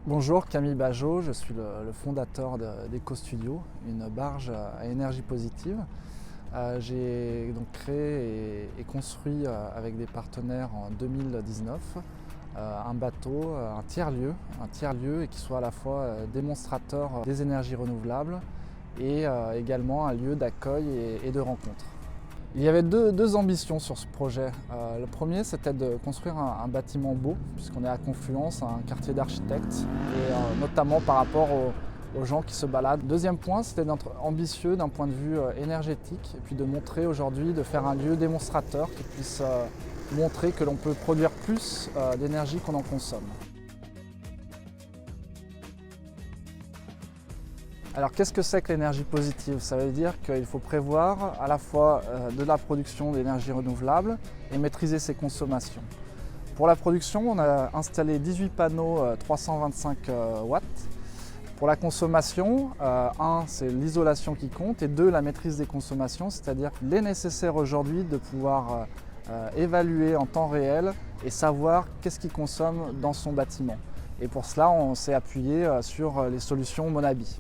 Bonjour, Camille Bajot, je suis le fondateur d'EcoStudio, une barge à énergie positive. J'ai donc créé et construit avec des partenaires en 2019 un bateau, un tiers-lieu et qui soit à la fois démonstrateur des énergies renouvelables et également un lieu d'accueil et de rencontre. Il y avait deux ambitions sur ce projet. Le premier, c'était de construire un bâtiment beau, puisqu'on est à Confluence, un quartier d'architectes, et notamment par rapport aux gens qui se baladent. Deuxième point, c'était d'être ambitieux d'un point de vue énergétique, et puis de montrer aujourd'hui, de faire un lieu démonstrateur qui puisse montrer que l'on peut produire plus d'énergie qu'on en consomme. Alors qu'est-ce que c'est que l'énergie positive? Ça veut dire qu'il faut prévoir à la fois de la production d'énergie renouvelable et maîtriser ses consommations. Pour la production, on a installé 18 panneaux 325 watts. Pour la consommation, un, c'est l'isolation qui compte, et deux, la maîtrise des consommations, c'est-à-dire qu'il est nécessaire aujourd'hui de pouvoir évaluer en temps réel et savoir qu'est-ce qu'il consomme dans son bâtiment. Et pour cela, on s'est appuyé sur les solutions Monabi.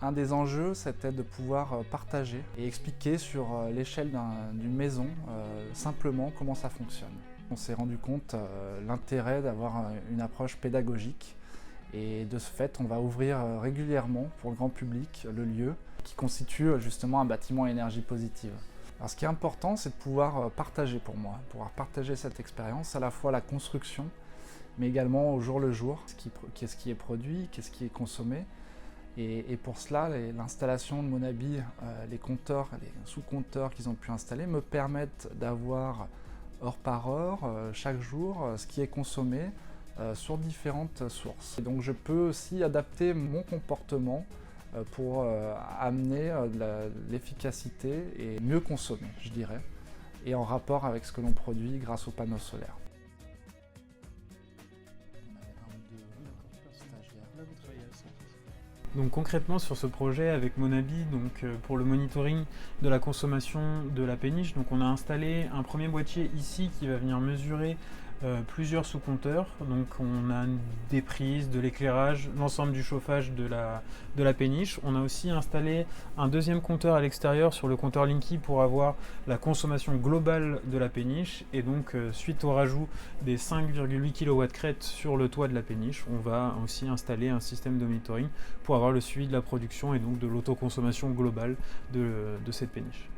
Un des enjeux, c'était de pouvoir partager et expliquer sur l'échelle d'une maison simplement comment ça fonctionne. On s'est rendu compte l'intérêt d'avoir une approche pédagogique et de ce fait, on va ouvrir régulièrement pour le grand public le lieu qui constitue justement un bâtiment à énergie positive. Alors, ce qui est important, c'est de pouvoir partager pour moi, pouvoir partager cette expérience, à la fois la construction, mais également au jour le jour, qu'est-ce qui est produit, qu'est-ce qui est consommé. Et pour cela, l'installation de Monabi, les compteurs, les sous-compteurs qu'ils ont pu installer me permettent d'avoir heure par heure, chaque jour, ce qui est consommé sur différentes sources. Et donc je peux aussi adapter mon comportement pour amener l'efficacité et mieux consommer, je dirais, et en rapport avec ce que l'on produit grâce aux panneaux solaires. Donc concrètement sur ce projet avec Monabi, pour le monitoring de la consommation de la péniche, donc on a installé un premier boîtier ici qui va venir mesurer plusieurs sous-compteurs. Donc on a des prises, de l'éclairage, l'ensemble du chauffage de la péniche. On a aussi installé un deuxième compteur à l'extérieur sur le compteur Linky pour avoir la consommation globale de la péniche. Et donc suite au rajout des 5,8 kW crête sur le toit de la péniche, on va aussi installer un système de monitoring pour avoir le suivi de la production et donc de l'autoconsommation globale de cette péniche.